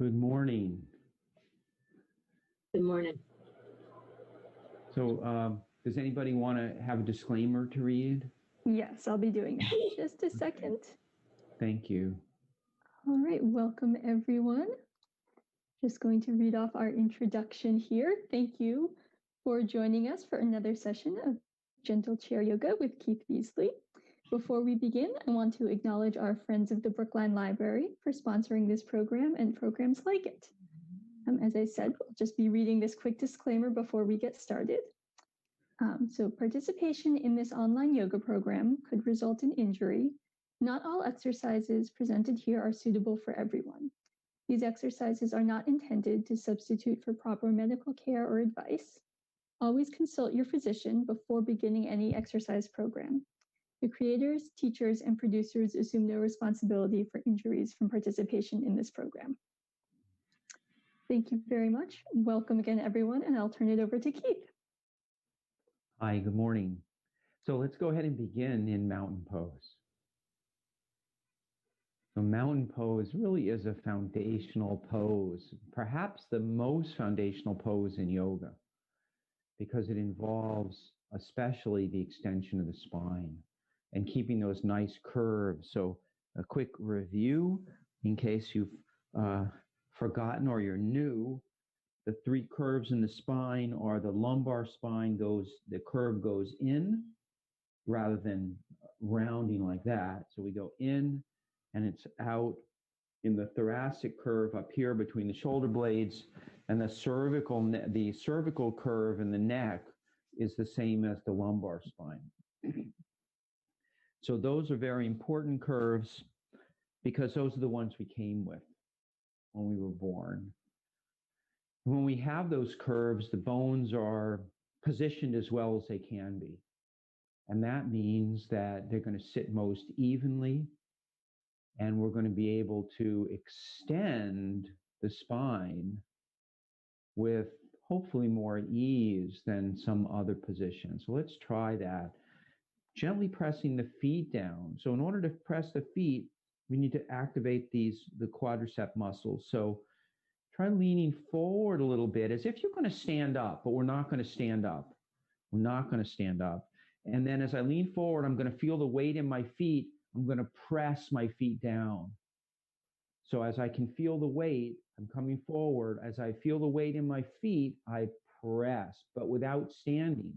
Good morning. Good morning. So, does anybody want to have a disclaimer to read? Yes, I'll be doing that in just a second. Thank you. All right, welcome everyone. Just going to read off our introduction here. Thank you for joining us for another session of Gentle Chair Yoga with Keith Beasley. Before we begin, I want to acknowledge our friends of the Brookline Library for sponsoring this program and programs like it. As I said, we'll just be reading this quick disclaimer before we get started. So participation in this online yoga program could result in injury. Not all exercises presented here are suitable for everyone. These exercises are not intended to substitute for proper medical care or advice. Always consult your physician before beginning any exercise program. The creators, teachers, and producers assume no responsibility for injuries from participation in this program. Thank you very much. Welcome again, everyone, and I'll turn it over to Keith. Hi, good morning. So let's go ahead and begin in mountain pose. So mountain pose really is a foundational pose, perhaps the most foundational pose in yoga, because it involves especially the extension of the spine and keeping those nice curves. So a quick review in case you've forgotten or you're new. The three curves in the spine are the lumbar spine the curve goes in rather than rounding like that. So we go in and it's out in the thoracic curve up here between the shoulder blades, and the cervical curve in the neck is the same as the lumbar spine. So those are very important curves because those are the ones we came with when we were born. When we have those curves, the bones are positioned as well as they can be. And that means that they're going to sit most evenly, and we're going to be able to extend the spine with hopefully more ease than some other position. So let's try that. Gently pressing the feet down. So in order to press the feet, we need to activate the quadricep muscles. So try leaning forward a little bit as if you're going to stand up, but we're not going to stand up. We're not going to stand up. And then as I lean forward, I'm going to feel the weight in my feet. I'm going to press my feet down. So as I can feel the weight, I'm coming forward. As I feel the weight in my feet, I press, but without standing.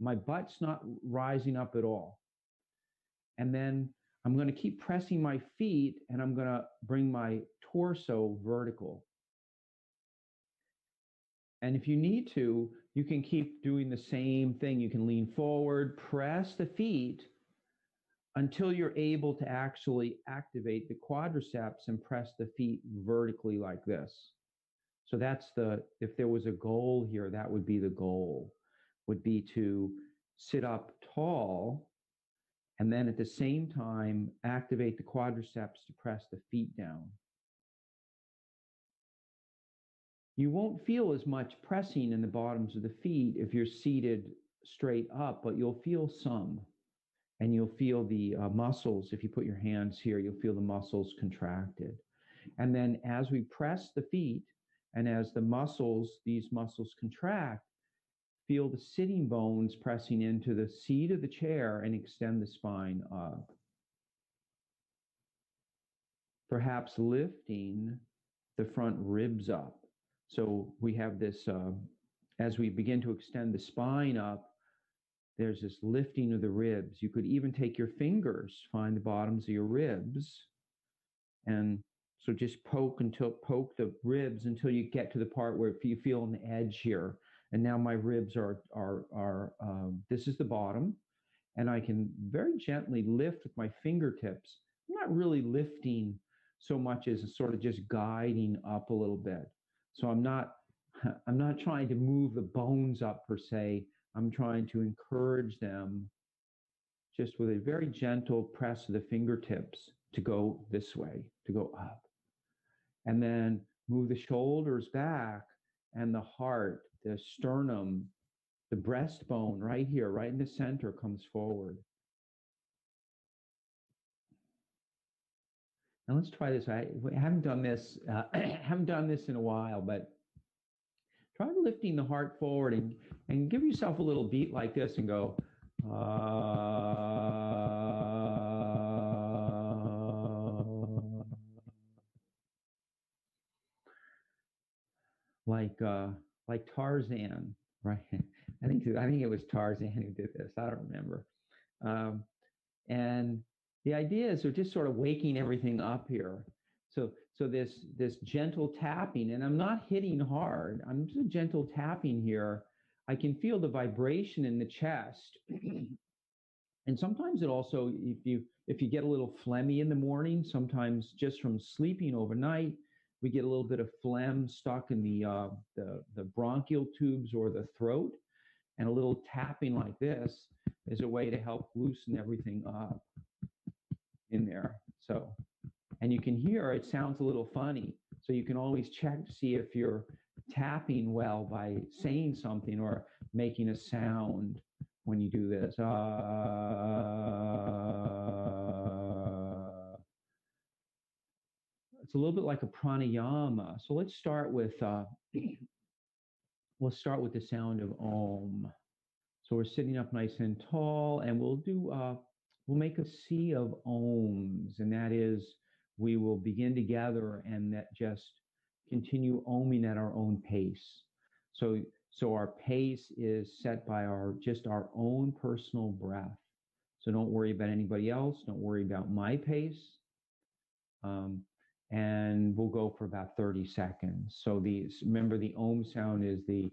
My butt's not rising up at all. And then I'm going to keep pressing my feet, and I'm going to bring my torso vertical. And if you need to, you can keep doing the same thing. You can lean forward, press the feet until you're able to actually activate the quadriceps and press the feet vertically like this. So that's if there was a goal here, that would be the goal, would be to sit up tall and then at the same time activate the quadriceps to press the feet down. You won't feel as much pressing in the bottoms of the feet if you're seated straight up, but you'll feel some. And you'll feel the muscles, if you put your hands here, you'll feel the muscles contracted. And then as we press the feet, and as these muscles contract, feel the sitting bones pressing into the seat of the chair and extend the spine up. Perhaps lifting the front ribs up. So we have this, as we begin to extend the spine up, there's this lifting of the ribs. You could even take your fingers, find the bottoms of your ribs, and so just poke the ribs until you get to the part where you feel an edge here. And now my ribs are this is the bottom, and I can very gently lift with my fingertips. I'm not really lifting so much as sort of just guiding up a little bit. So I'm not trying to move the bones up per se. I'm trying to encourage them just with a very gentle press of the fingertips to go this way, to go up. And then move the shoulders back and the heart, the sternum, the breastbone right here, right in the center comes forward. And let's try this. I haven't done this. Haven't done this in a while, but try lifting the heart forward and give yourself a little beat like this and go. Like Tarzan, right? I think it was Tarzan who did this. I don't remember. Um, and the idea is we're just sort of waking everything up here. So this gentle tapping, and I'm not hitting hard. I'm just gentle tapping here. I can feel the vibration in the chest. And sometimes it also, if you get a little phlegmy in the morning, sometimes just from sleeping overnight, we get a little bit of phlegm stuck in the bronchial tubes or the throat, and a little tapping like this is a way to help loosen everything up in there. So, and you can hear it sounds a little funny. So you can always check to see if you're tapping well by saying something or making a sound when you do this. It's a little bit like a pranayama. So let's start with we'll start with the sound of Om. So we're sitting up nice and tall, and we'll make a sea of Oms, and that is we will begin together and that just continue oming at our own pace. So our pace is set by our own personal breath. So don't worry about anybody else. Don't worry about my pace. And we'll go for about 30 seconds. So remember the Om sound is the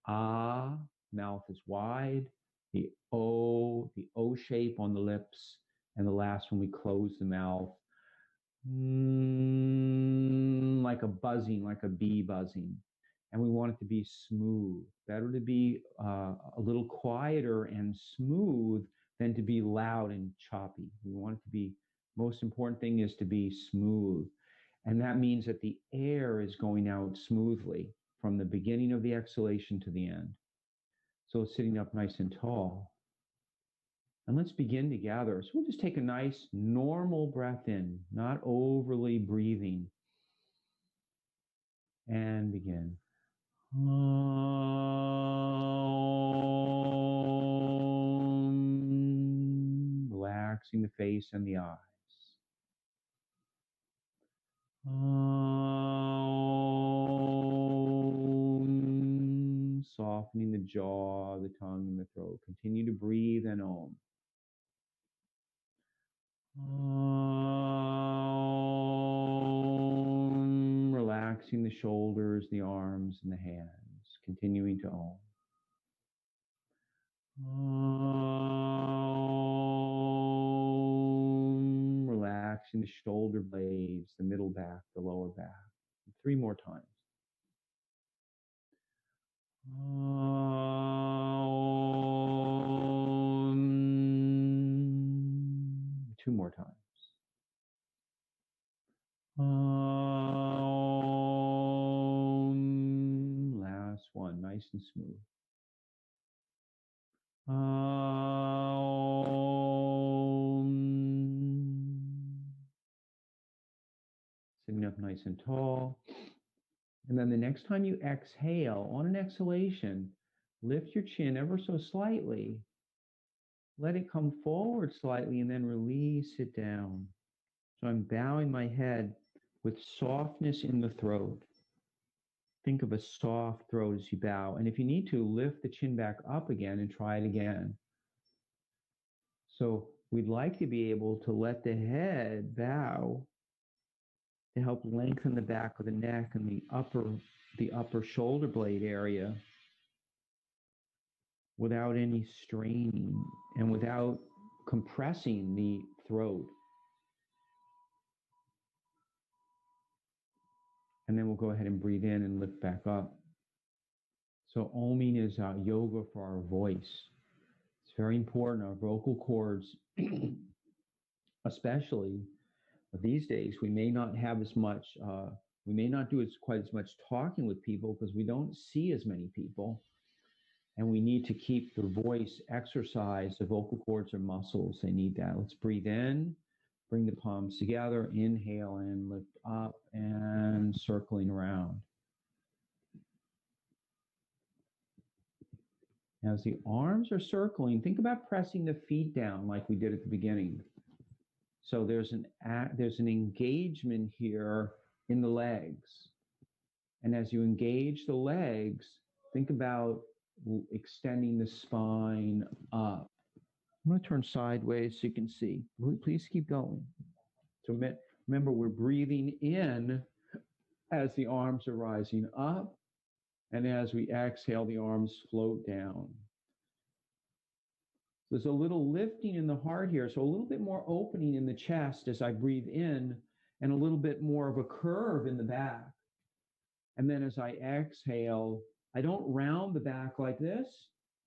ah, mouth is wide, the O shape on the lips, and the last one we close the mouth. Like a buzzing, like a bee buzzing. And we want it to be smooth. Better to be a little quieter and smooth than to be loud and choppy. We want it to be, most important thing is to be smooth. And that means that the air is going out smoothly from the beginning of the exhalation to the end. So sitting up nice and tall. And let's begin together. So we'll just take a nice normal breath in, not overly breathing. And begin. Relaxing the face and the eyes. Softening the jaw, the tongue, and the throat. Continue to breathe and Om. Relaxing the shoulders, the arms, and the hands. Continuing to Om. Relaxing the shoulder blades, the middle back, the lower back. 3 more times. 2 more times. Last one, nice and smooth. Sitting up nice and tall. And then the next time you exhale, on an exhalation, lift your chin ever so slightly. Let it come forward slightly and then release it down. So I'm bowing my head with softness in the throat. Think of a soft throat as you bow. And if you need to, lift the chin back up again and try it again. So we'd like to be able to let the head bow to help lengthen the back of the neck and the upper shoulder blade area without any straining and without compressing the throat. And then we'll go ahead and breathe in and lift back up. So oming is yoga for our voice. It's very important. Our vocal cords, especially these days, we may not have as much, we may not do quite as much talking with people because we don't see as many people. And we need to keep the voice exercised. The vocal cords are muscles. They need that. Let's breathe in Bring the palms together, inhale and lift up and circling around. As the arms are circling, think about pressing the feet down like we did at the beginning. So there's an engagement here in the legs. And as you engage the legs, think about extending the spine up. I'm going to turn sideways so you can see. Please keep going. So remember, we're breathing in as the arms are rising up, and as we exhale, the arms float down. There's a little lifting in the heart here, so a little bit more opening in the chest as I breathe in, and a little bit more of a curve in the back. And then as I exhale, I don't round the back like this,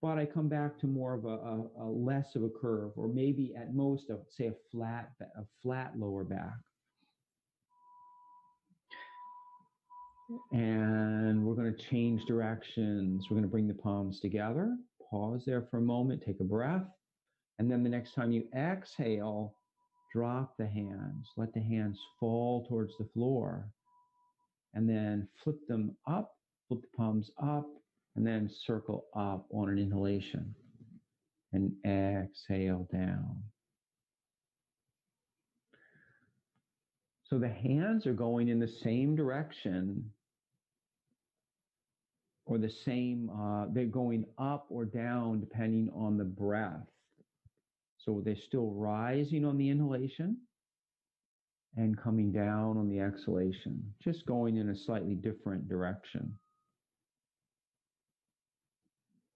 but I come back to more of a less of a curve, or maybe at most, say a flat lower back. And we're going to change directions. We're going to bring the palms together. Pause there for a moment, take a breath. And then the next time you exhale, drop the hands. Let the hands fall towards the floor. And then flip them up, flip the palms up, and then circle up on an inhalation. And exhale down. So the hands are going in the same direction, or the same, they're going up or down depending on the breath. So they're still rising on the inhalation and coming down on the exhalation, just going in a slightly different direction.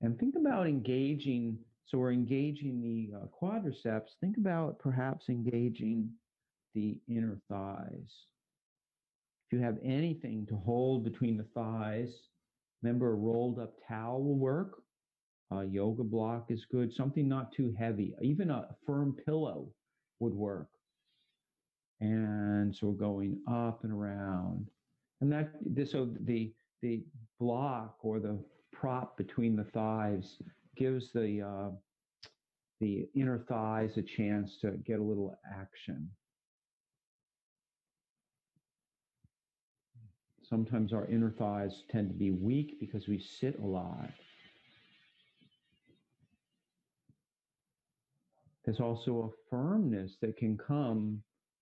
And think about engaging, so we're engaging the quadriceps. Think about perhaps engaging the inner thighs. If you have anything to hold between the thighs, remember, a rolled up towel will work. A yoga block is good. Something not too heavy. Even a firm pillow would work. And so we're going up and around. And so the block or the prop between the thighs gives the inner thighs a chance to get a little action. Sometimes our inner thighs tend to be weak because we sit a lot. There's also a firmness that can come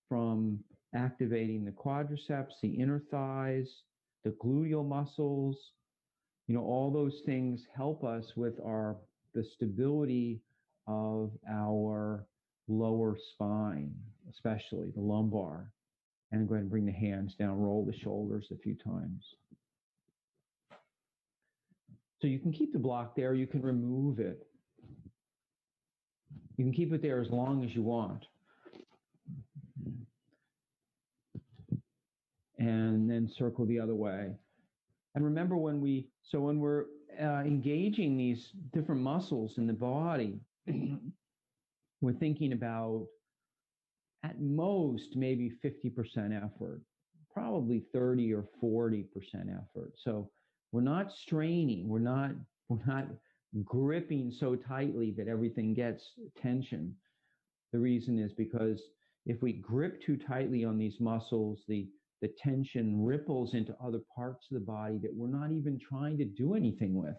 from activating the quadriceps, the inner thighs, the gluteal muscles. You know, all those things help us with the stability of our lower spine, especially the lumbar. And go ahead and bring the hands down, roll the shoulders a few times. So you can keep the block there, you can remove it. You can keep it there as long as you want. And then circle the other way. And remember when we're engaging these different muscles in the body, we're thinking about at most maybe 50% effort, probably 30 or 40% effort. So we're not straining, we're not gripping so tightly that everything gets tension. The reason is because if we grip too tightly on these muscles, the tension ripples into other parts of the body that we're not even trying to do anything with.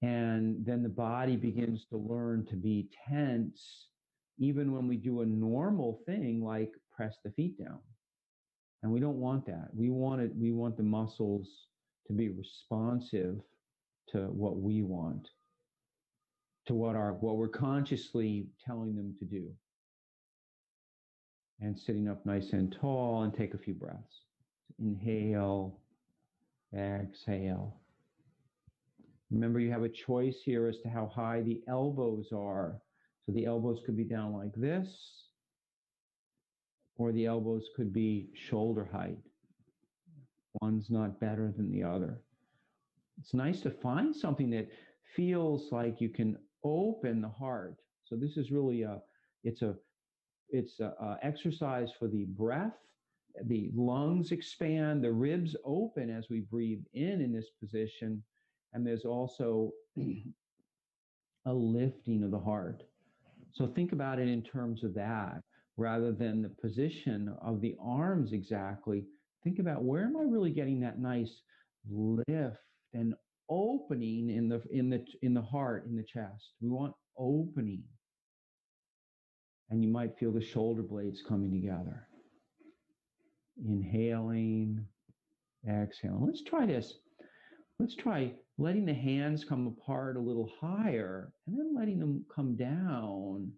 And then the body begins to learn to be tense, even when we do a normal thing like press the feet down. And we don't want that. We want the muscles to be responsive to what we want, to what we're consciously telling them to do. And sitting up nice and tall, and take a few breaths. Inhale, exhale. Remember, you have a choice here as to how high the elbows are. So the elbows could be down like this, or the elbows could be shoulder height. One's not better than the other. It's nice to find something that feels like you can open the heart. So this is really it's a exercise for the breath. The lungs expand, the ribs open as we breathe in this position. And there's also a lifting of the heart. So think about it in terms of that rather than the position of the arms exactly. Think about, where am I really getting that nice lift and opening in the heart, in the chest. We want opening. And you might feel the shoulder blades coming together. Inhaling, exhaling. Let's try this. Let's try letting the hands come apart a little higher and then letting them come down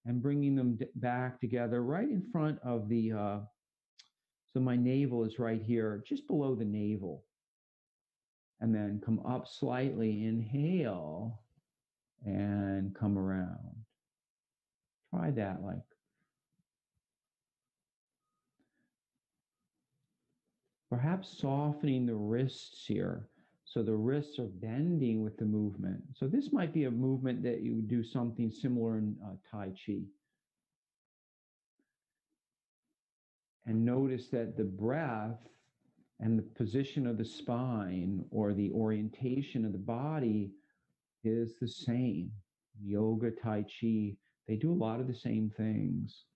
and bringing them back together right in front of the, so my navel is right here, just below the navel. And then come up slightly, inhale, and come around. Try that, like. Perhaps softening the wrists here. So the wrists are bending with the movement. So this might be a movement that you would do something similar in Tai Chi. And notice that the breath and the position of the spine or the orientation of the body is the same. Yoga, Tai Chi, they do a lot of the same things.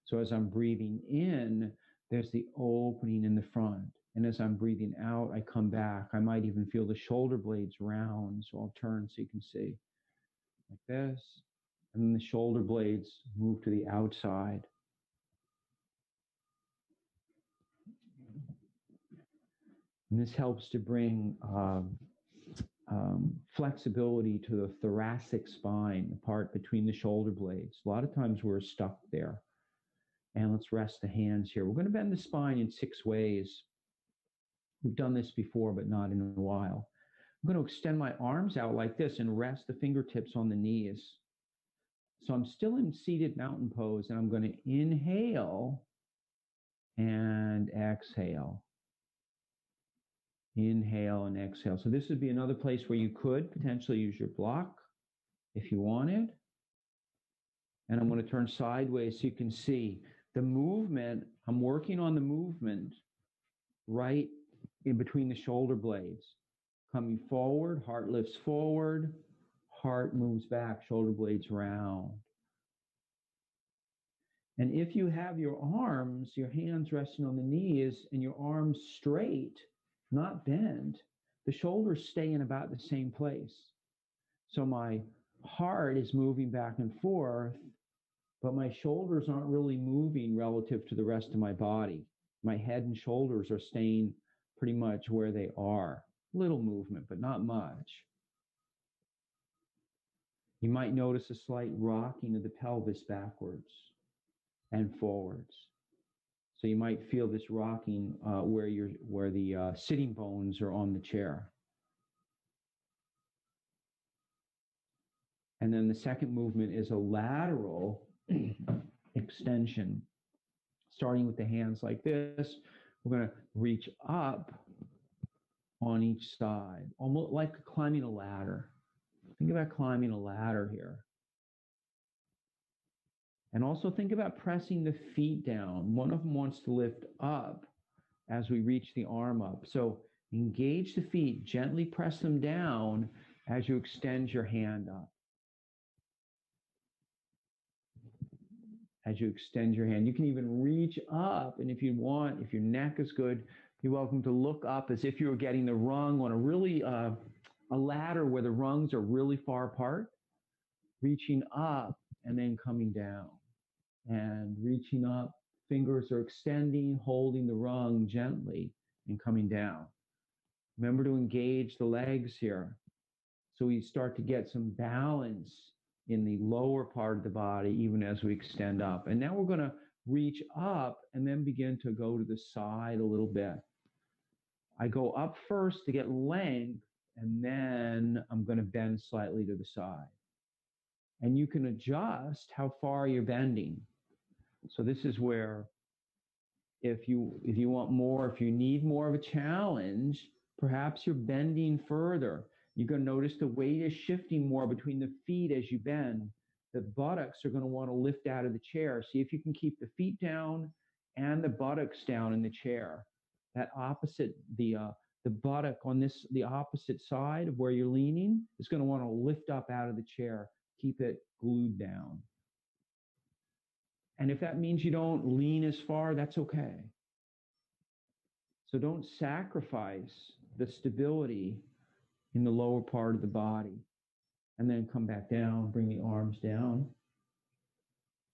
So as I'm breathing in, there's the opening in the front. And as I'm breathing out, I come back. I might even feel the shoulder blades round. So I'll turn so you can see. Like this. And then the shoulder blades move to the outside. And this helps to bring flexibility to the thoracic spine, the part between the shoulder blades. A lot of times we're stuck there. And let's rest the hands here. We're going to bend the spine in 6 ways. We've done this before, but not in a while. I'm going to extend my arms out like this and rest the fingertips on the knees. So I'm still in seated mountain pose, and I'm going to inhale and exhale. Inhale and exhale. So this would be another place where you could potentially use your block if you wanted. And I'm going to turn sideways so you can see the movement. I'm working on the movement right in between the shoulder blades. Coming forward, heart lifts forward, heart moves back, shoulder blades round. And if you have your arms, your hands resting on the knees, and your arms straight, not bent, the shoulders stay in about the same place. So my heart is moving back and forth, but my shoulders aren't really moving relative to the rest of my body. My head and shoulders are staying pretty much where they are. Little movement, but not much. You might notice a slight rocking of the pelvis backwards and forwards. So you might feel this rocking where the sitting bones are on the chair. And then the second movement is a lateral extension. Starting with the hands like this, we're going to reach up on each side, almost like climbing a ladder. Think about climbing a ladder here. And also think about pressing the feet down. One of them wants to lift up as we reach the arm up. So engage the feet, gently press them down as you extend your hand up. As you extend your hand, you can even reach up. And if you want, if your neck is good, you're welcome to look up as if you were getting the rung on a ladder where the rungs are really far apart, reaching up and then coming down. And reaching up, fingers are extending, holding the rung gently and coming down. Remember to engage the legs here. So we start to get some balance in the lower part of the body, even as we extend up. And now we're going to reach up and then begin to go to the side a little bit. I go up first to get length, and then I'm going to bend slightly to the side. And you can adjust how far you're bending. So this is where if you want more, if you need more of a challenge, perhaps you're bending further. You're going to notice the weight is shifting more between the feet as you bend. The buttocks are going to want to lift out of the chair. See if you can keep the feet down and the buttocks down in the chair. That opposite, the buttock on the opposite side of where you're leaning is going to want to lift up out of the chair. Keep it glued down. And if that means you don't lean as far, that's okay. So don't sacrifice the stability in the lower part of the body. And then come back down, bring the arms down.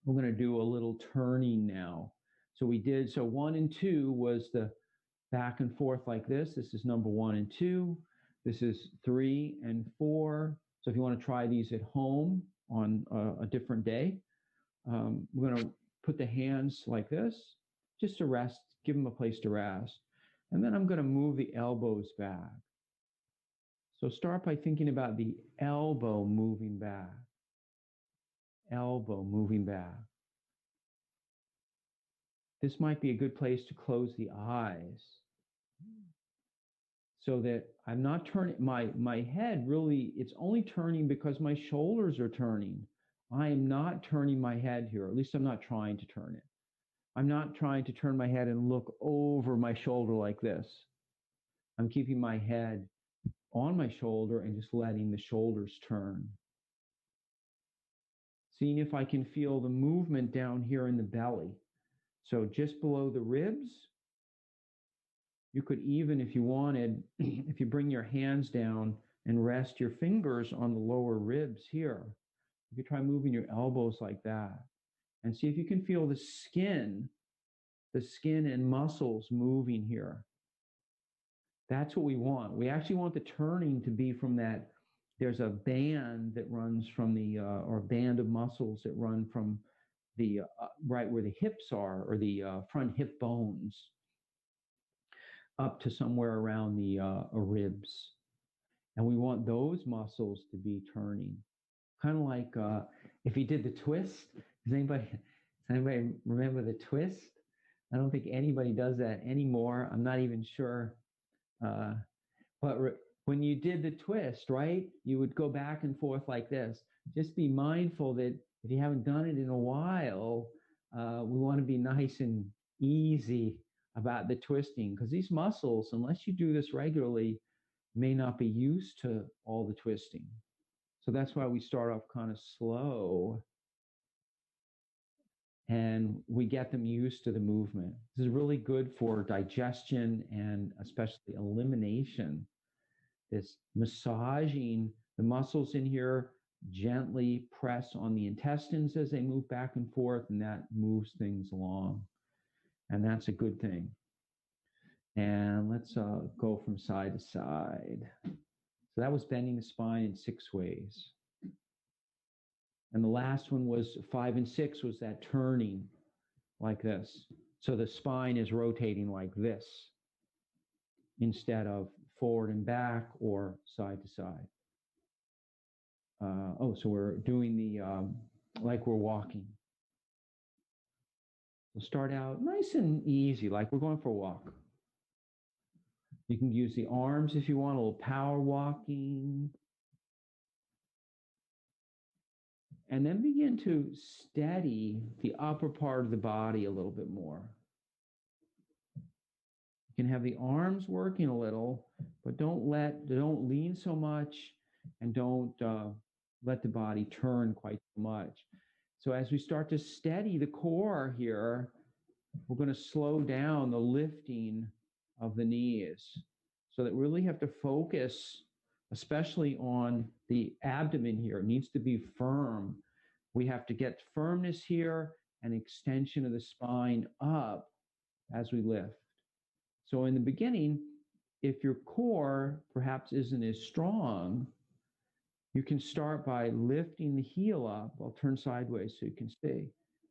We're going to do a little turning now. So 1 and 2 was the back and forth like this. This is number 1 and 2. This is 3 and 4. So if you want to try these at home on a different day, we're going to put the hands like this, just to rest, give them a place to rest. And then I'm going to move the elbows back. So start by thinking about the elbow moving back. Elbow moving back. This might be a good place to close the eyes so that I'm not turning, my head really, it's only turning because my shoulders are turning. I am not turning my head here, at least I'm not trying to turn it. I'm not trying to turn my head and look over my shoulder like this. I'm keeping my head on my shoulder and just letting the shoulders turn. Seeing if I can feel the movement down here in the belly. So just below the ribs, you could even, if you wanted, if you bring your hands down and rest your fingers on the lower ribs here, you could try moving your elbows like that and see if you can feel the skin and muscles moving here. That's what we want. We actually want the turning to be from that. There's a band that runs from the, or a band of muscles that run from the, right where the hips are, or the front hip bones, up to somewhere around the ribs. And we want those muscles to be turning. Kind of like if you did the twist. Does anybody remember the twist? I don't think anybody does that anymore. I'm not even sure. But when you did the twist, right, you would go back and forth like this. Just be mindful that if you haven't done it in a while, we want to be nice and easy about the twisting, because these muscles, unless you do this regularly, may not be used to all the twisting. So that's why we start off kind of slow and we get them used to the movement. This is really good for digestion and especially elimination. This massaging the muscles in here, gently press on the intestines as they move back and forth, and that moves things along. And that's a good thing. And let's go from side to side. So that was bending the spine in 6 ways. And the last one was 5 and 6 was that turning like this. So the spine is rotating like this instead of forward and back or side to side. So we're doing the, like we're walking. We'll start out nice and easy, like we're going for a walk. You can use the arms if you want, a little power walking. And then begin to steady the upper part of the body a little bit more. You can have the arms working a little, but don't lean so much, and don't let the body turn quite so much. So as we start to steady the core here, we're going to slow down the lifting of the knees, so that we really have to focus, especially on the abdomen here. It needs to be firm. We have to get firmness here and extension of the spine up as we lift. So in the beginning, if your core perhaps isn't as strong, you can start by lifting the heel up. I'll turn sideways so you can see.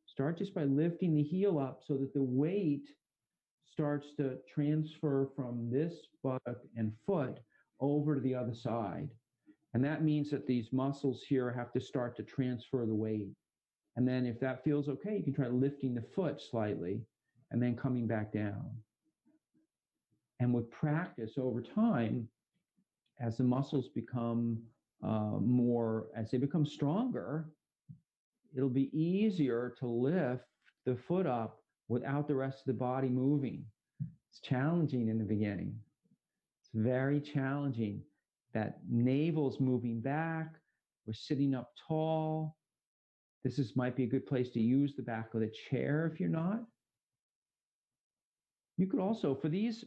Start just by lifting the heel up so that the weight starts to transfer from this buttock and foot over to the other side. And that means that these muscles here have to start to transfer the weight. And then if that feels okay, you can try lifting the foot slightly and then coming back down. And with practice over time, as the muscles become as they become stronger, it'll be easier to lift the foot up without the rest of the body moving. It's challenging in the beginning. It's very challenging. That navel's moving back. We're sitting up tall. might be a good place to use the back of the chair if you're not. You could also, for these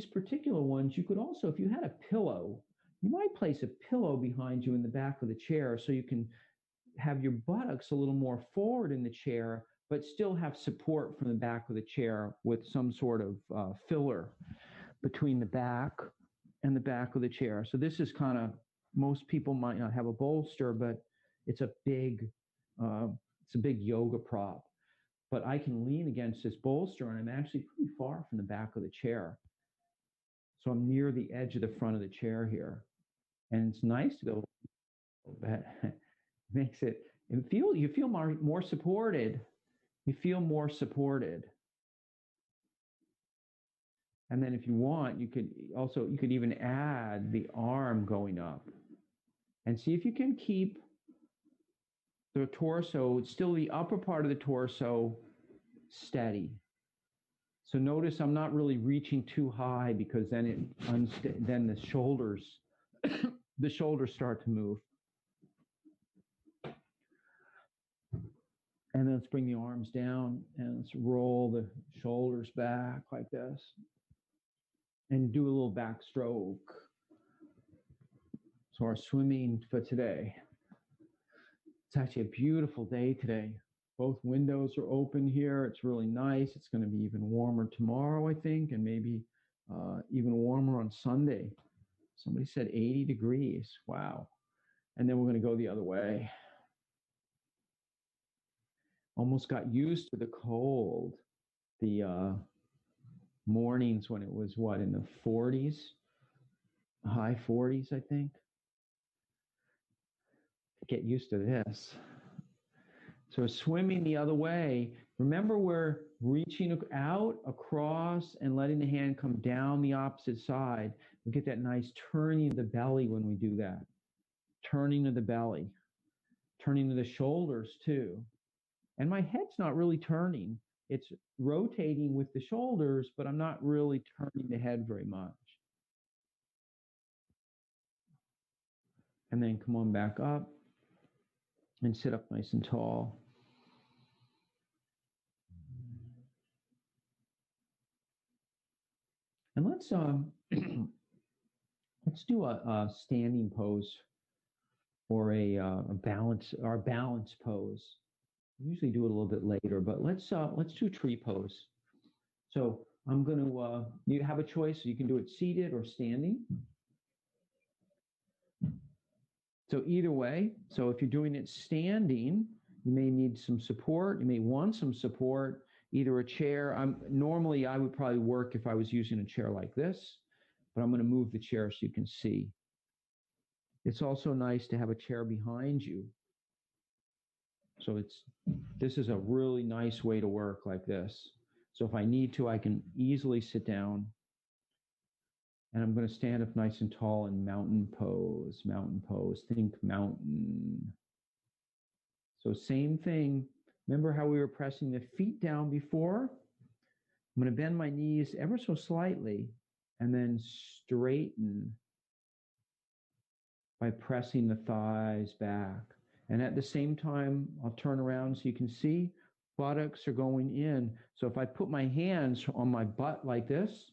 particular ones, you could also, if you had a pillow, you might place a pillow behind you in the back of the chair so you can have your buttocks a little more forward in the chair, but still have support from the back of the chair with some sort of filler between the back and the back of the chair. So this is kind of, most people might not have a bolster, but it's a big yoga prop. But I can lean against this bolster, and I'm actually pretty far from the back of the chair. So I'm near the edge of the front of the chair here. And it's nice to go, makes it, you feel more supported. You feel more supported. And then if you want, you could even add the arm going up. And see if you can keep the torso, still the upper part of the torso, steady. So notice I'm not really reaching too high because then then the shoulders start to move. And then let's bring the arms down and let's roll the shoulders back like this. And do a little backstroke. So our swimming for today. It's actually a beautiful day today. Both windows are open here. It's really nice. It's going to be even warmer tomorrow, I think, and maybe even warmer on Sunday. Somebody said 80 degrees. Wow. And then we're going to go the other way. Almost got used to the cold. The mornings when it was, in the 40s? High 40s, I think. Get used to this. So swimming the other way, remember we're reaching out across and letting the hand come down the opposite side. We get that nice turning of the belly when we do that. Turning of the belly. Turning of the shoulders too. And my head's not really turning. It's rotating with the shoulders, but I'm not really turning the head very much. And then come on back up and sit up nice and tall. And let's do a standing pose or our balance pose. We usually do it a little bit later, but let's do tree pose. So I'm going to you have a choice. You can do it seated or standing. So either way, so if you're doing it standing, you may need some support. You may want some support, either a chair. Normally I would probably work if I was using a chair like this, but I'm going to move the chair so you can see. It's also nice to have a chair behind you. So this is a really nice way to work like this. So if I need to, I can easily sit down. And I'm going to stand up nice and tall in mountain pose. Think mountain. So same thing. Remember how we were pressing the feet down before? I'm going to bend my knees ever so slightly and then straighten by pressing the thighs back. And at the same time, I'll turn around so you can see buttocks are going in. So if I put my hands on my butt like this,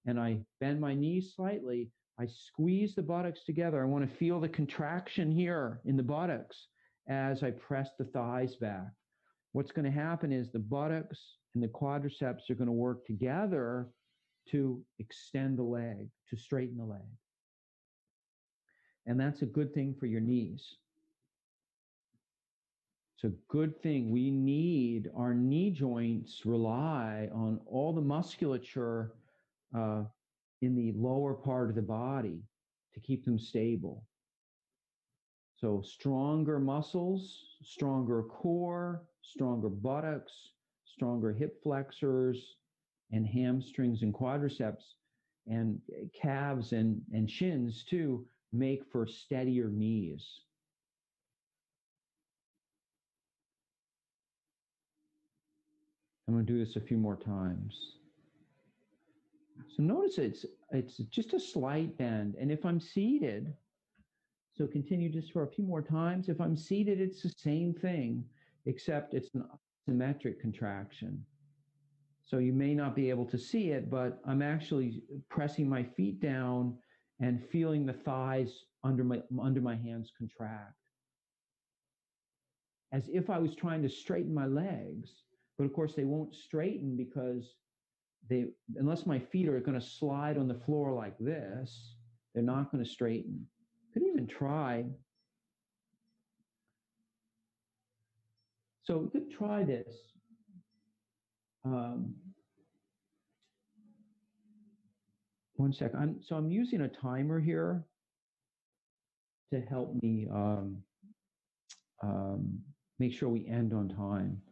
and I bend my knees slightly, I squeeze the buttocks together. I want to feel the contraction here in the buttocks as I press the thighs back. What's going to happen is the buttocks and the quadriceps are going to work together to extend the leg, to straighten the leg. And that's a good thing for your knees. It's a good thing. We need, our knee joints rely on all the musculature in the lower part of the body to keep them stable. So stronger muscles, stronger core, stronger buttocks, stronger hip flexors and hamstrings and quadriceps and calves and shins too make for steadier knees. I'm going to do this a few more times. So notice it's just a slight bend. And if I'm seated, So continue just for a few more times. If I'm seated, it's the same thing, except it's an symmetric contraction. So you may not be able to see it, but I'm actually pressing my feet down and feeling the thighs under my hands contract, as if I was trying to straighten my legs. But of course, they won't straighten because unless my feet are going to slide on the floor like this, they're not going to straighten. Could even try. So we could try this. One sec. I'm using a timer here to help me make sure we end on time.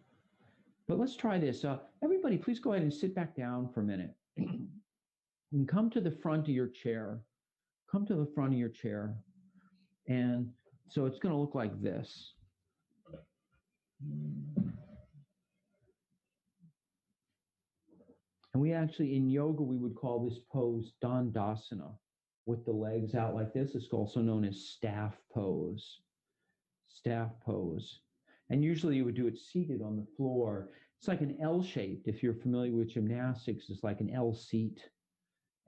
But let's try this. Everybody, please go ahead and sit back down for a minute. And come to the front of your chair. Come to the front of your chair. And so it's going to look like this. And we actually, in yoga, we would call this pose Dandasana, with the legs out like this. It's also known as staff pose. Staff pose. And usually you would do it seated on the floor. It's like an L-shaped. If you're familiar with gymnastics, it's like an L seat.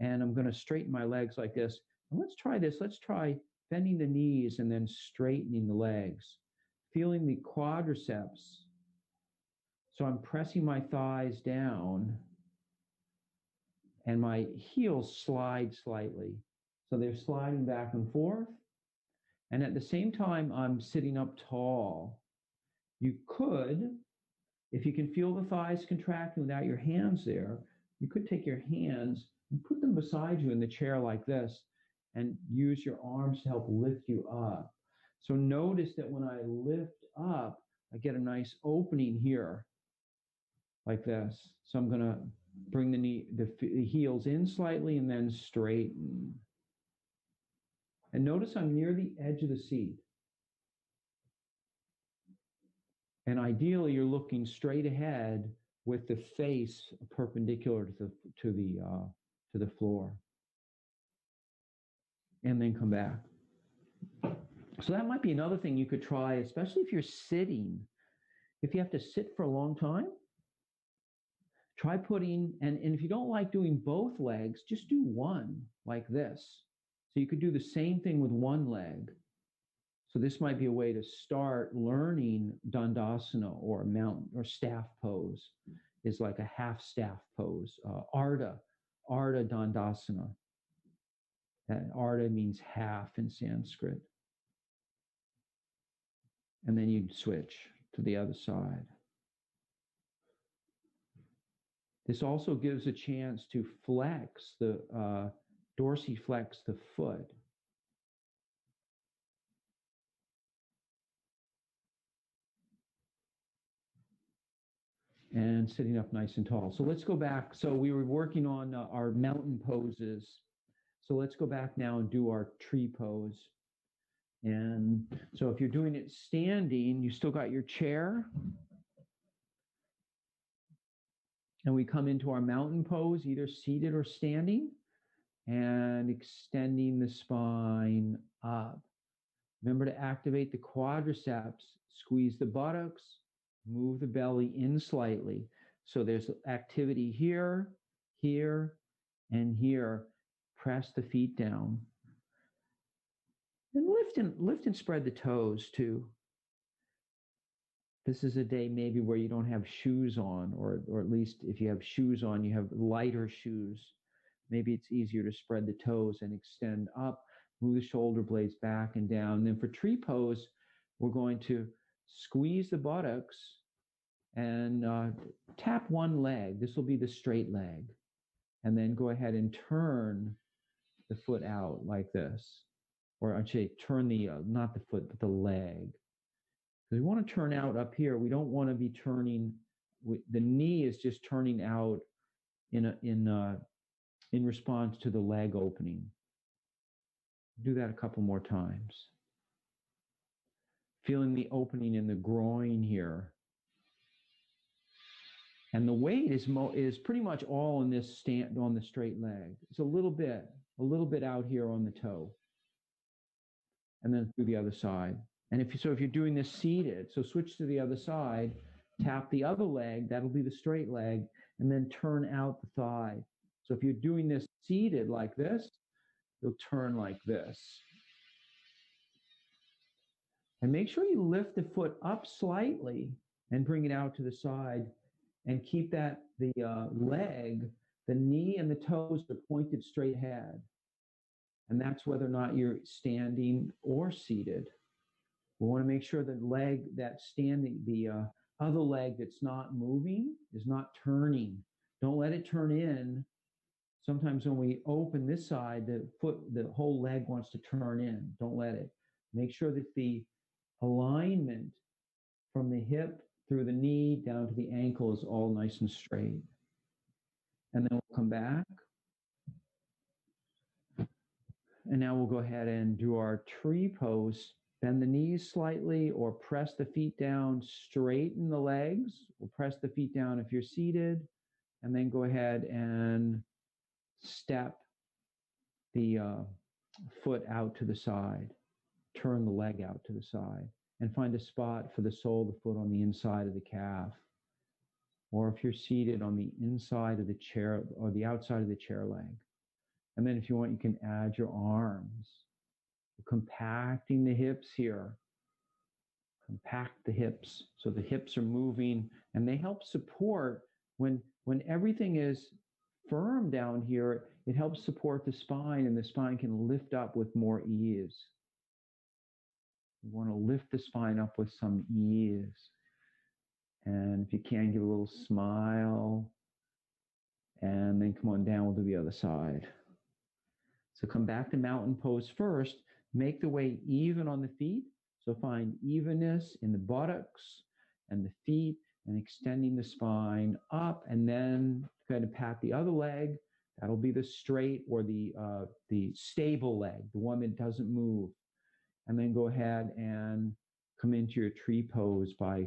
And I'm going to straighten my legs like this. And let's try this. Let's try bending the knees and then straightening the legs. Feeling the quadriceps. So I'm pressing my thighs down and my heels slide slightly. So they're sliding back and forth. And at the same time, I'm sitting up tall. You could, if you can feel the thighs contracting without your hands there, you could take your hands and put them beside you in the chair like this and use your arms to help lift you up. So notice that when I lift up, I get a nice opening here like this. So I'm going to bring the heels in slightly and then straighten. And notice I'm near the edge of the seat. And ideally, you're looking straight ahead with the face perpendicular to the floor. And then come back. So that might be another thing you could try, especially if you're sitting. If you have to sit for a long time, try putting, and if you don't like doing both legs, just do one like this. So you could do the same thing with one leg. So this might be a way to start learning Dandasana or mountain or staff pose, is like a half staff pose. Ardha Dandasana. That Ardha means half in Sanskrit. And then you'd switch to the other side. This also gives a chance to flex dorsiflex the foot. And sitting up nice and tall. So let's go back. So we were working on our mountain poses. So let's go back now and do our tree pose. And so if you're doing it standing, you still got your chair. And we come into our mountain pose, either seated or standing, and extending the spine up. Remember to activate the quadriceps, squeeze the buttocks, move the belly in slightly. So there's activity here, here, and here. Press the feet down. And lift and spread the toes too. This is a day maybe where you don't have shoes on, or at least if you have shoes on, you have lighter shoes. Maybe it's easier to spread the toes and extend up, move the shoulder blades back and down. And then for tree pose, we're going to squeeze the buttocks and tap one leg. This will be the straight leg. And then go ahead and turn the foot out like this. Or actually turn not the foot, but the leg. Because we want to turn out up here. We don't want to be turning, the knee is just turning out in response to the leg opening. Do that a couple more times. Feeling the opening in the groin here. And the weight is pretty much all in this stand on the straight leg. It's a little bit out here on the toe. and then through the other side. And if you're doing this seated, so switch to the other side, tap the other leg, that'll be the straight leg, and then turn out the thigh. So if you're doing this seated like this, you'll turn like this. And make sure you lift the foot up slightly and bring it out to the side, and keep the leg, the knee and the toes are pointed straight ahead. And that's whether or not you're standing or seated. We want to make sure the leg that's standing, the other leg that's not moving, is not turning. Don't let it turn in. Sometimes when we open this side, the whole leg wants to turn in. Don't let it. Make sure that the alignment from the hip through the knee down to the ankle is all nice and straight. And then we'll come back. And now we'll go ahead and do our tree pose. Bend the knees slightly or press the feet down, straighten the legs. We'll press the feet down if you're seated, and then go ahead and step the foot out to the side. Turn the leg out to the side and find a spot for the sole of the foot on the inside of the calf. Or if you're seated, on the inside of the chair or the outside of the chair leg. And then if you want, you can add your arms. Compacting the hips here. Compact the hips so the hips are moving, and they help support when everything is firm down here. It helps support the spine, and the spine can lift up with more ease. You want to lift the spine up with some ease. And if you can, give a little smile. And then come on down, we'll do the other side. So come back to mountain pose first. Make the weight even on the feet. So find evenness in the buttocks and the feet, and extending the spine up, and then kind of pat the other leg. That'll be the straight or the stable leg, the one that doesn't move. And then go ahead and come into your tree pose by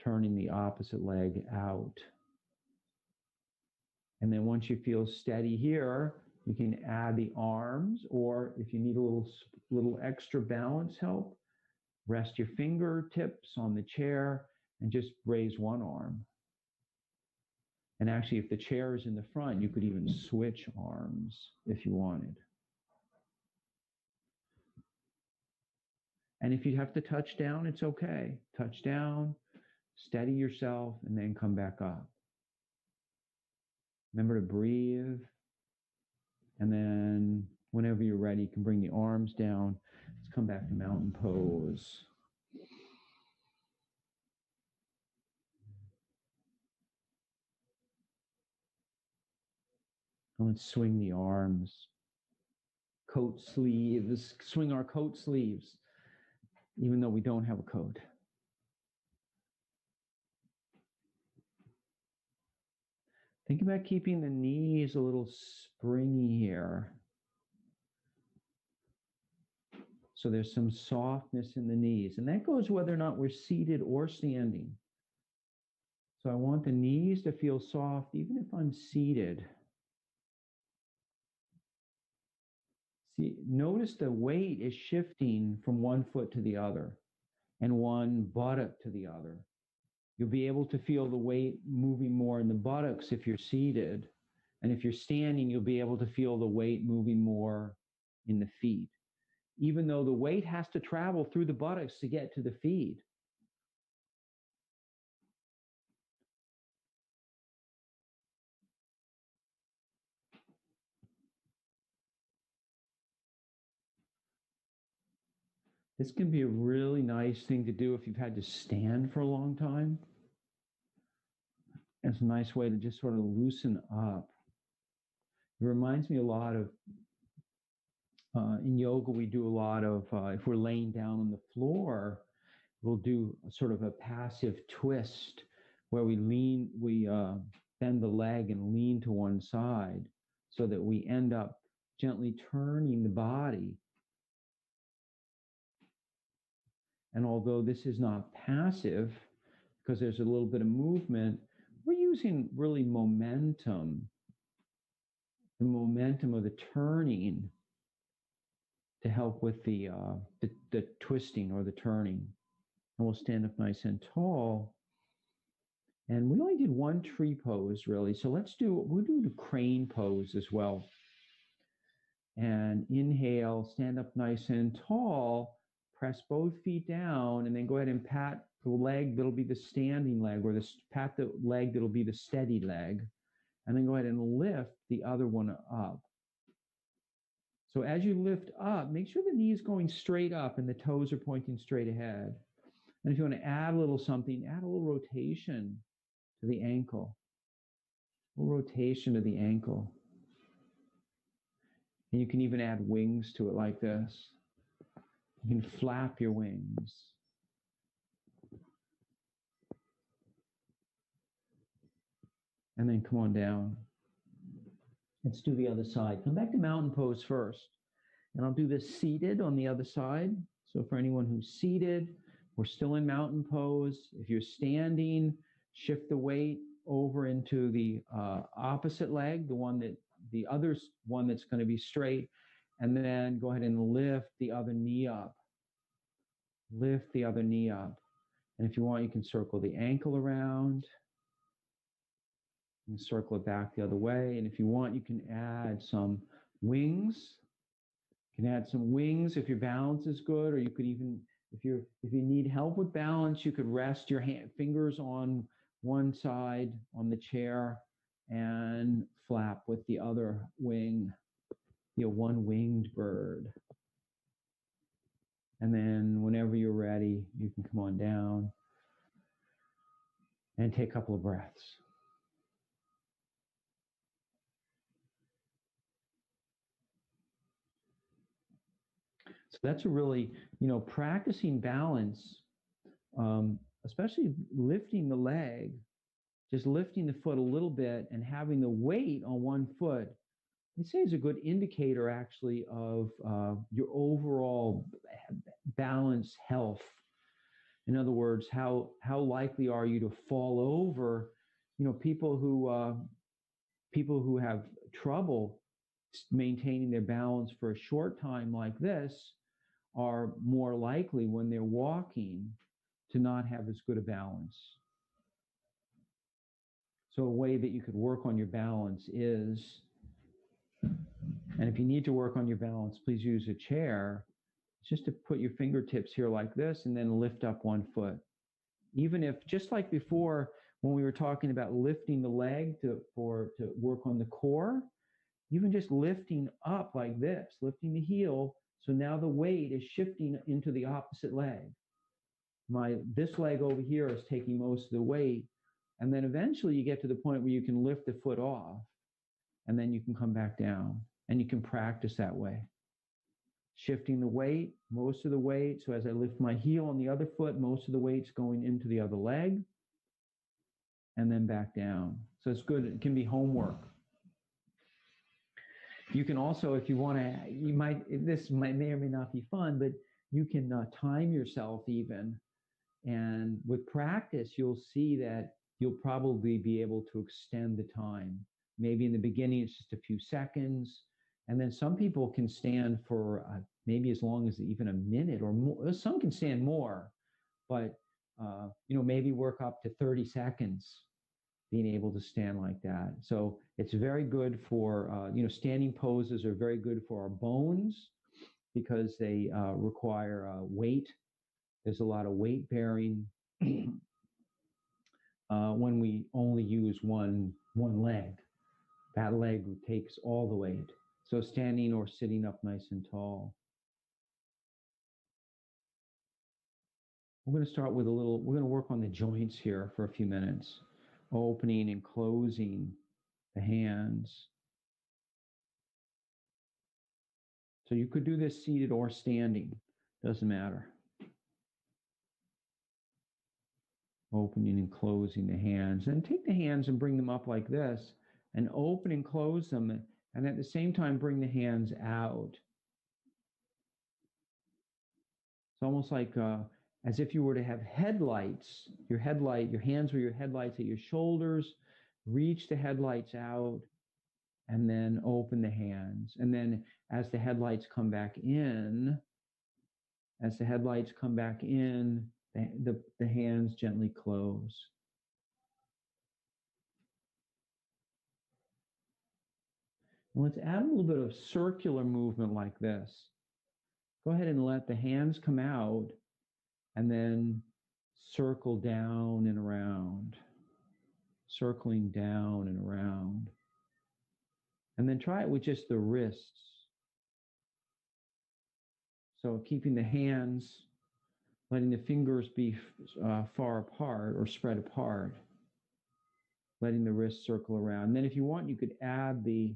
turning the opposite leg out. And then once you feel steady here, you can add the arms, or if you need a little extra balance help, rest your fingertips on the chair and just raise one arm. And actually, if the chair is in the front, you could even switch arms if you wanted. And if you have to touch down, it's okay. Touch down, steady yourself, and then come back up. Remember to breathe. And then whenever you're ready, you can bring the arms down. Let's come back to mountain pose. And let's swing the arms. Coat sleeves, swing our coat sleeves, even though we don't have a coat. Think about keeping the knees a little springy here. So there's some softness in the knees. And that goes whether or not we're seated or standing. So I want the knees to feel soft even if I'm seated. See, notice the weight is shifting from one foot to the other and one buttock to the other. You'll be able to feel the weight moving more in the buttocks if you're seated. And if you're standing, you'll be able to feel the weight moving more in the feet, even though the weight has to travel through the buttocks to get to the feet. This can be a really nice thing to do if you've had to stand for a long time. It's a nice way to just sort of loosen up. It reminds me a lot of, in yoga, we do a lot of, if we're laying down on the floor, we'll do sort of a passive twist where we bend the leg and lean to one side so that we end up gently turning the body. And although this is not passive, because there's a little bit of movement, we're using really momentum, the momentum of the turning to help with the twisting or the turning. And we'll stand up nice and tall. And we only did one tree pose, really. So we'll do the crane pose as well. And inhale, stand up nice and tall, press both feet down, and then go ahead and pat the leg that'll be the standing leg, or pat the leg that'll be the steady leg. And then go ahead and lift the other one up. So as you lift up, make sure the knee is going straight up and the toes are pointing straight ahead. And if you want to add a little something, add a little rotation to the ankle. A little rotation to the ankle. And you can even add wings to it like this. You can flap your wings. And then come on down. Let's do the other side. Come back to mountain pose first. And I'll do this seated on the other side. So for anyone who's seated, we're still in mountain pose. If you're standing, shift the weight over into the opposite leg, the other one that's going to be straight, and then go ahead and lift the other knee up. Lift the other knee up. And if you want, you can circle the ankle around and circle it back the other way. And if you want, you can add some wings. You can add some wings if your balance is good, or you could even, if you need help with balance, you could rest your fingers on one side on the chair and flap with the other wing, one-winged bird. And then whenever you're ready, you can come on down and take a couple of breaths. So that's a really, practicing balance, especially lifting the leg, just lifting the foot a little bit and having the weight on one foot, I'd say is a good indicator actually of your overall balance health. In other words, how likely are you to fall over? People who have trouble maintaining their balance for a short time like this are more likely when they're walking to not have as good a balance. So a way that you could work on your balance is, and if you need to work on your balance, please use a chair, just to put your fingertips here like this and then lift up one foot. Even if, just like before, when we were talking about lifting the leg to work on the core, even just lifting up like this, lifting the heel, so now the weight is shifting into the opposite leg. This leg over here is taking most of the weight, and then eventually you get to the point where you can lift the foot off, and then you can come back down, and you can practice that way. Shifting the weight, most of the weight, so as I lift my heel on the other foot, most of the weight's going into the other leg, and then back down. So it's good, it can be homework. You can also, if you want to, this may or may not be fun, but you can time yourself even. And with practice, you'll see that you'll probably be able to extend the time. Maybe in the beginning, it's just a few seconds. And then some people can stand for maybe as long as even a minute or more. Some can stand more, but maybe work up to 30 seconds. Being able to stand like that. So it's very good for, standing poses are very good for our bones because they require weight. There's a lot of weight bearing when we only use one leg. That leg takes all the weight. So standing or sitting up nice and tall. We're going to start with we're going to work on the joints here for a few minutes. Opening and closing the hands. So you could do this seated or standing, doesn't matter. Opening and closing the hands. And take the hands and bring them up like this and open and close them, and at the same time bring the hands out. It's almost like as if you were to have headlights, your hands were your headlights at your shoulders, reach the headlights out, and then open the hands. And then as the headlights come back in, the hands gently close. And let's add a little bit of circular movement like this. Go ahead and let the hands come out and then circle down and around, circling down and around. And then try it with just the wrists. So keeping the hands, letting the fingers be far apart or spread apart, letting the wrists circle around. And then if you want, you could add the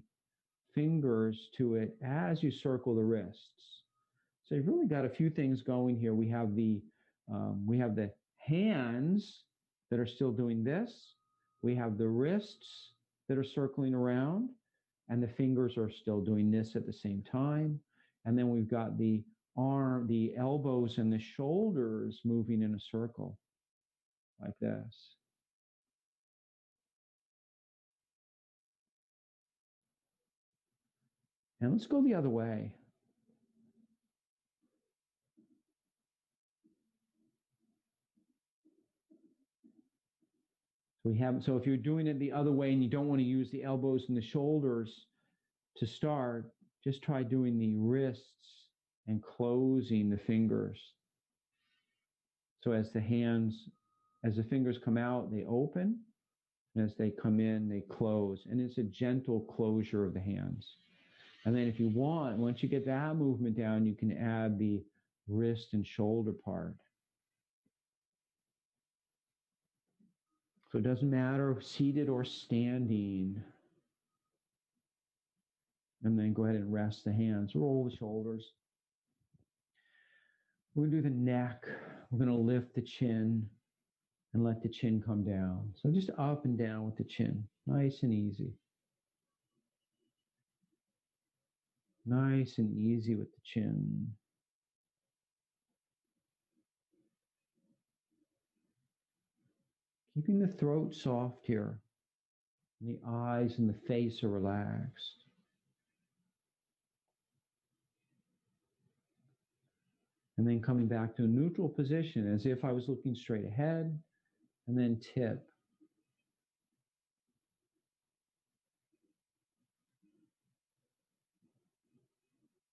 fingers to it as you circle the wrists. So you've really got a few things going here. We have the hands that are still doing this. We have the wrists that are circling around, and the fingers are still doing this at the same time. And then we've got the elbows and the shoulders moving in a circle like this. And let's go the other way. So if you're doing it the other way and you don't want to use the elbows and the shoulders to start, just try doing the wrists and closing the fingers. So as the fingers come out, they open. And as they come in, they close. And it's a gentle closure of the hands. And then if you want, once you get that movement down, you can add the wrist and shoulder part. So it doesn't matter seated or standing. And then go ahead and rest the hands, roll the shoulders. We're going to do the neck. We're going to lift the chin and let the chin come down. So just up and down with the chin, nice and easy. Nice and easy with the chin. Keeping the throat soft here. And the eyes and the face are relaxed. And then coming back to a neutral position as if I was looking straight ahead, and then tip.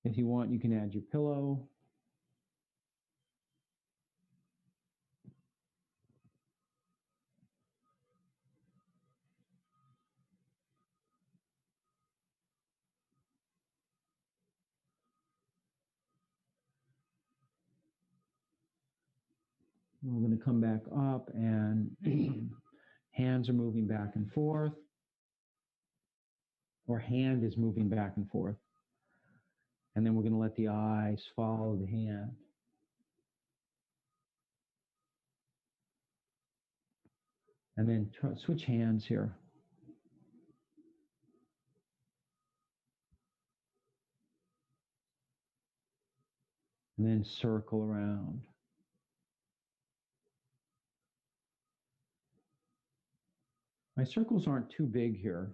If you want, you can add your pillow. We're going to come back up and hands are moving back and forth, or hand is moving back and forth. And then we're going to let the eyes follow the hand. And then switch hands here. And then circle around. My circles aren't too big here.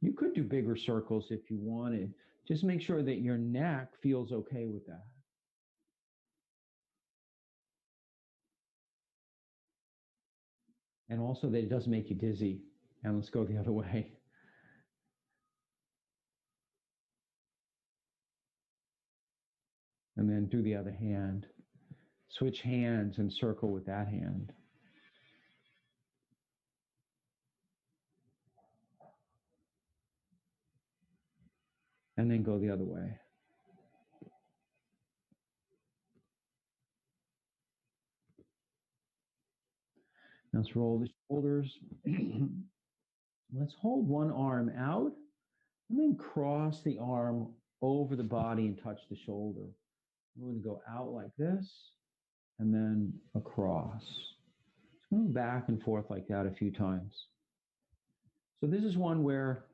You could do bigger circles if you wanted. Just make sure that your neck feels okay with that. And also that it doesn't make you dizzy. And let's go the other way. And then do the other hand. Switch hands and circle with that hand. And then go the other way. Now let's roll the shoulders. Let's hold one arm out and then cross the arm over the body and touch the shoulder. We're going to go out like this and then across. Just going back and forth like that a few times. So this is one where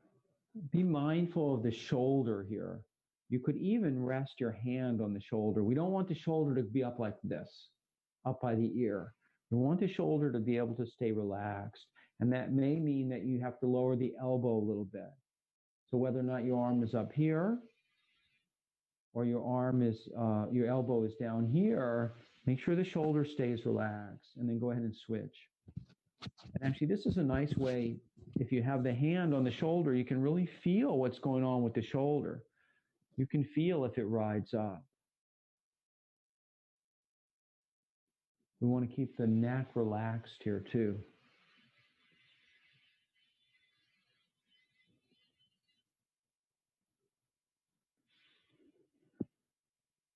be mindful of the shoulder here. You could even rest your hand on the shoulder. We don't want the shoulder to be up like this, up by the ear. We want the shoulder to be able to stay relaxed. And that may mean that you have to lower the elbow a little bit. So whether or not your arm is up here or your elbow is down here, make sure the shoulder stays relaxed, and then go ahead and switch. And actually, this is a nice way, if you have the hand on the shoulder, you can really feel what's going on with the shoulder. You can feel if it rides up. We want to keep the neck relaxed here too.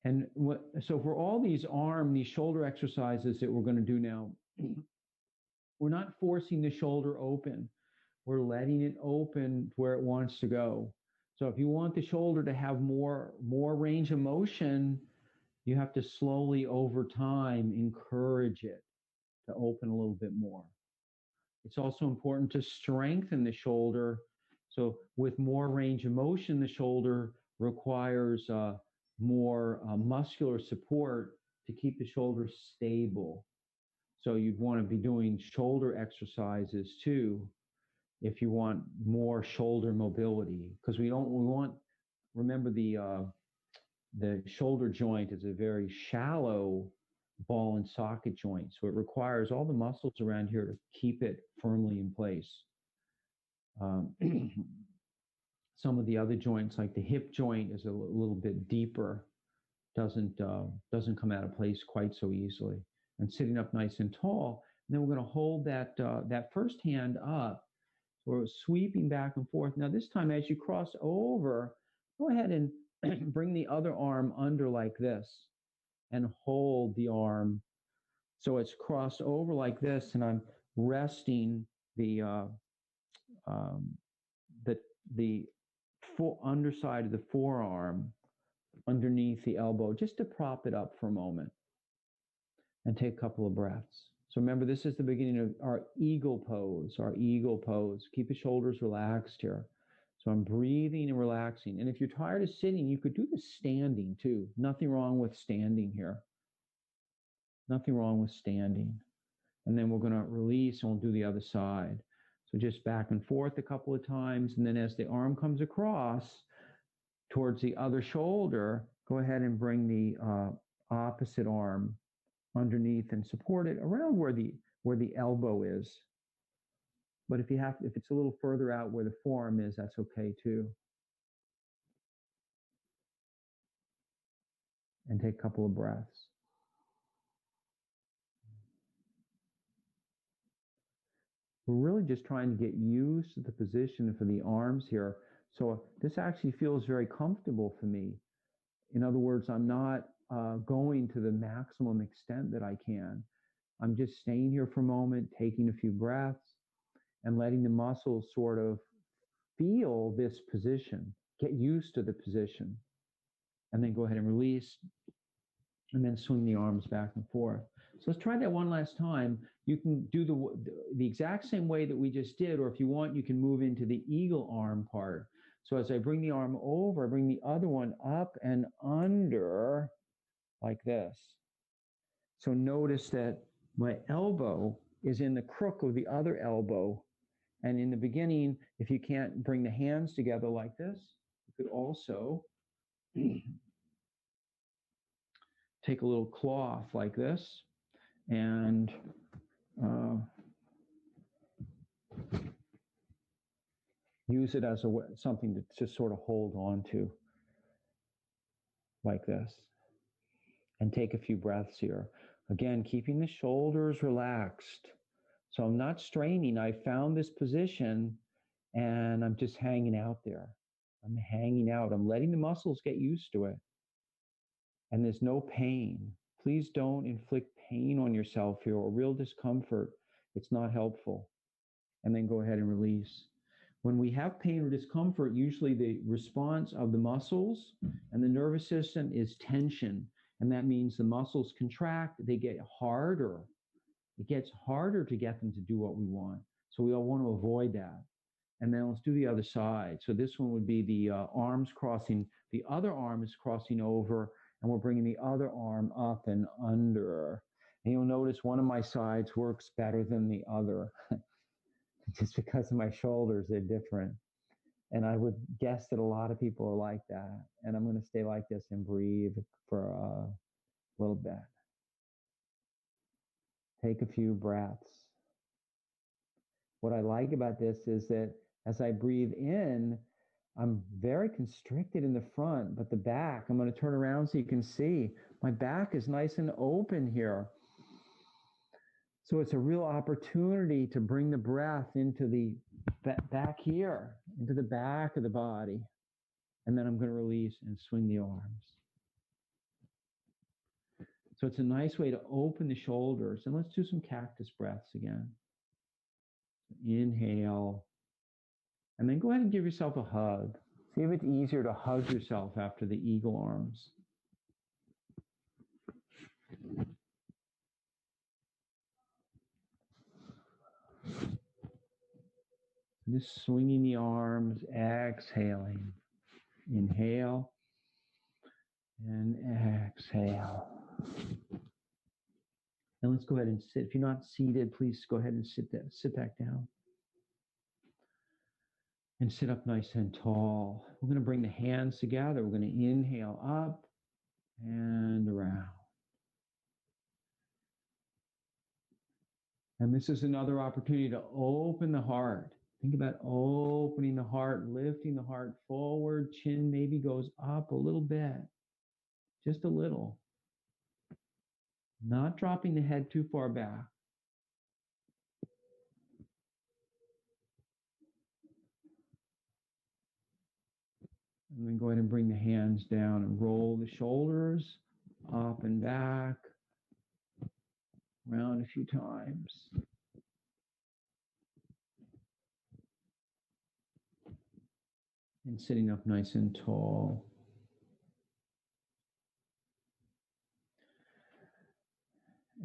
And so for all these shoulder exercises that we're going to do now, we're not forcing the shoulder open. We're letting it open where it wants to go. So if you want the shoulder to have more range of motion, you have to slowly over time encourage it to open a little bit more. It's also important to strengthen the shoulder. So with more range of motion, the shoulder requires more muscular support to keep the shoulder stable. So you'd want to be doing shoulder exercises too if you want more shoulder mobility, because remember the shoulder joint is a very shallow ball and socket joint. So it requires all the muscles around here to keep it firmly in place. Some of the other joints, like the hip joint, is a little bit deeper, doesn't come out of place quite so easily. And sitting up nice and tall, and then we're going to hold that first hand up. So we're sweeping back and forth. Now this time, as you cross over, go ahead and bring the other arm under like this, and hold the arm. So it's crossed over like this, and I'm resting the underside of the forearm underneath the elbow, just to prop it up for a moment, and take a couple of breaths. So remember, this is the beginning of our eagle pose. Keep the shoulders relaxed here. So I'm breathing and relaxing. And if you're tired of sitting, you could do the standing too. Nothing wrong with standing here. Nothing wrong with standing. And then we're going to release, and we'll do the other side. So just back and forth a couple of times. And then as the arm comes across towards the other shoulder, go ahead and bring the opposite arm underneath and support it around where the elbow is. But if it's a little further out where the forearm is, that's okay too. And take a couple of breaths. We're really just trying to get used to the position for the arms here. So this actually feels very comfortable for me. In other words, I'm not going to the maximum extent that I can. I'm just staying here for a moment, taking a few breaths, and letting the muscles sort of feel this position, get used to the position, and then go ahead and release, and then swing the arms back and forth. So let's try that one last time. You can do the exact same way that we just did, or if you want, you can move into the eagle arm part. So as I bring the arm over, I bring the other one up and under like this. So notice that my elbow is in the crook of the other elbow. And in the beginning, if you can't bring the hands together like this, you could also take a little cloth like this and use it as something to just sort of hold on to like this. And take a few breaths here. Again, keeping the shoulders relaxed. So I'm not straining. I found this position and I'm just hanging out there. I'm hanging out. I'm letting the muscles get used to it. And there's no pain. Please don't inflict pain on yourself here or real discomfort. It's not helpful. And then go ahead and release. When we have pain or discomfort, usually the response of the muscles and the nervous system is tension. And that means the muscles contract, they get harder. It gets harder to get them to do what we want. So we all want to avoid that. And then let's do the other side. So this one would be the arms crossing, the other arm is crossing over, and we're bringing the other arm up and under. And you'll notice one of my sides works better than the other. Just because of my shoulders, they're different. And I would guess that a lot of people are like that. And I'm going to stay like this and breathe for a little bit. Take a few breaths. What I like about this is that as I breathe in, I'm very constricted in the front, but the back, I'm going to turn around so you can see my back is nice and open here. So it's a real opportunity to bring the breath into the back here, into the back of the body. And then I'm going to release and swing the arms. So it's a nice way to open the shoulders. And let's do some cactus breaths again. Inhale. And then go ahead and give yourself a hug. See if it's easier to hug yourself after the eagle arms. Just swinging the arms, exhaling. Inhale and exhale. And let's go ahead and sit. If you're not seated, please go ahead and sit back down. And sit up nice and tall. We're going to bring the hands together. We're going to inhale up and around. And this is another opportunity to open the heart. Think about opening the heart, lifting the heart forward. Chin maybe goes up a little bit, just a little. Not dropping the head too far back. And then go ahead and bring the hands down and roll the shoulders up and back, around a few times. And sitting up nice and tall.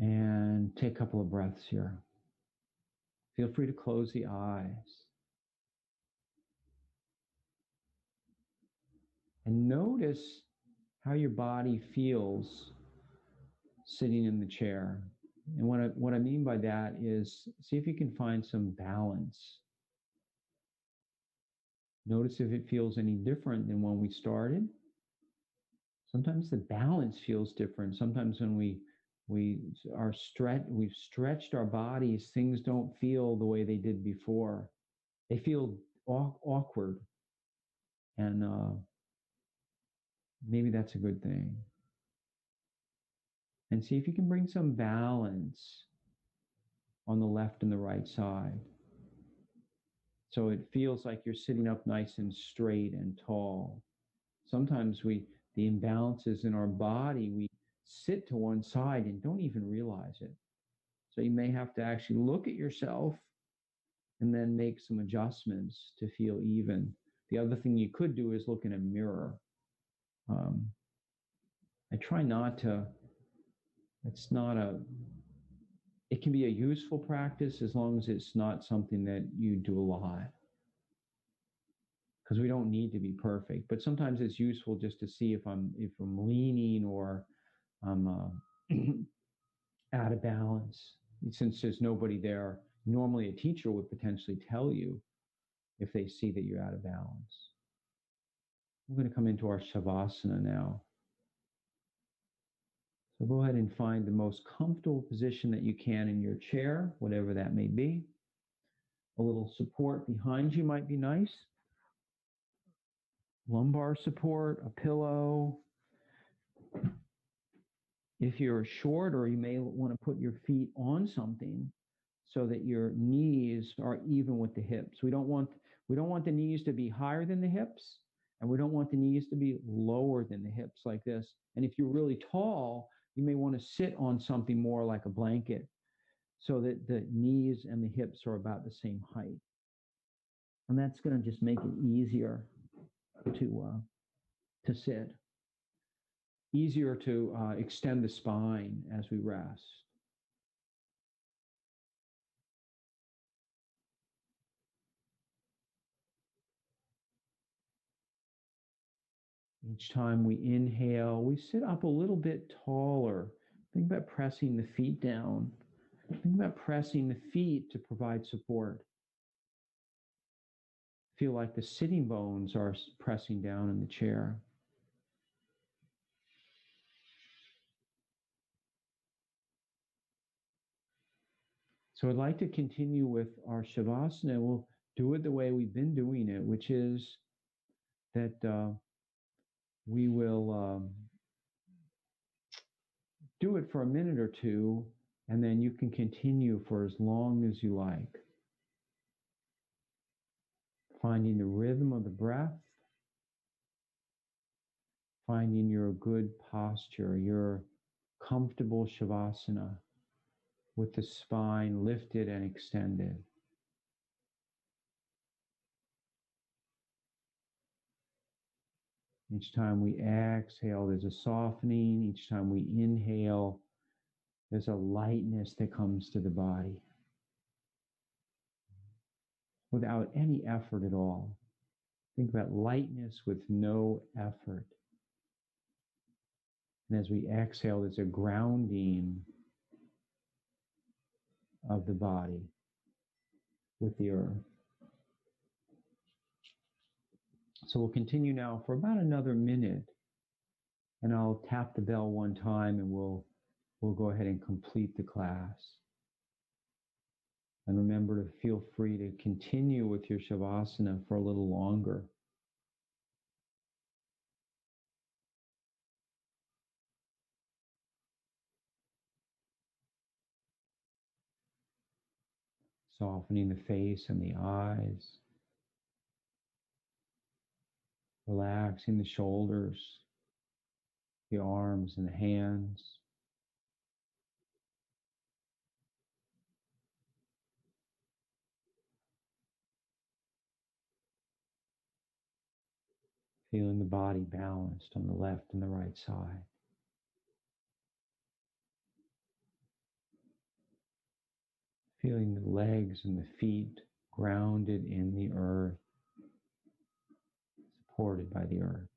And take a couple of breaths here. Feel free to close the eyes. And notice how your body feels sitting in the chair. And what I mean by that is see if you can find some balance. Notice if it feels any different than when we started. Sometimes the balance feels different. Sometimes when we've stretched our bodies, things don't feel the way they did before. They feel awkward. And maybe that's a good thing. And see if you can bring some balance on the left and the right side. So it feels like you're sitting up nice and straight and tall. Sometimes the imbalances in our body, we sit to one side and don't even realize it. So you may have to actually look at yourself and then make some adjustments to feel even. The other thing you could do is look in a mirror. I try not to, it can be a useful practice as long as it's not something that you do a lot. Because we don't need to be perfect, but sometimes it's useful just to see if I'm leaning or I'm out of balance. Since there's nobody there, normally a teacher would potentially tell you if they see that you're out of balance. We're going to come into our Shavasana now. So go ahead and find the most comfortable position that you can in your chair, whatever that may be. A little support behind you might be nice. Lumbar support, a pillow. If you're shorter, you may want to put your feet on something so that your knees are even with the hips. We don't want the knees to be higher than the hips, and we don't want the knees to be lower than the hips like this. And if you're really tall, you may want to sit on something more like a blanket so that the knees and the hips are about the same height. And that's going to just make it easier to sit. Easier to extend the spine as we rest. Each time we inhale, we sit up a little bit taller. Think about pressing the feet down. Think about pressing the feet to provide support. feel like the sitting bones are pressing down in the chair. So I'd like to continue with our Shavasana. We'll do it the way we've been doing it, which is that we will do it for a minute or two, and then you can continue for as long as you like. Finding the rhythm of the breath, finding your good posture, your comfortable Shavasana with the spine lifted and extended. Each time we exhale, there's a softening. Each time we inhale, there's a lightness that comes to the body without any effort at all. Think about lightness with no effort. And as we exhale, there's a grounding of the body with the earth. So we'll continue now for about another minute, and I'll tap the bell one time and we'll go ahead and complete the class. And remember to feel free to continue with your Shavasana for a little longer. Softening the face and the eyes. Relaxing the shoulders, the arms and the hands. Feeling the body balanced on the left and the right side. Feeling the legs and the feet grounded in the earth, supported by the earth.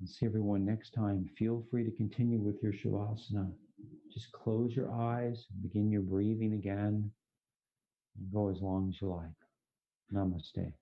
And see everyone next time. Feel free to continue with your Shavasana. Just close your eyes, begin your breathing again, and go as long as you like. Namaste.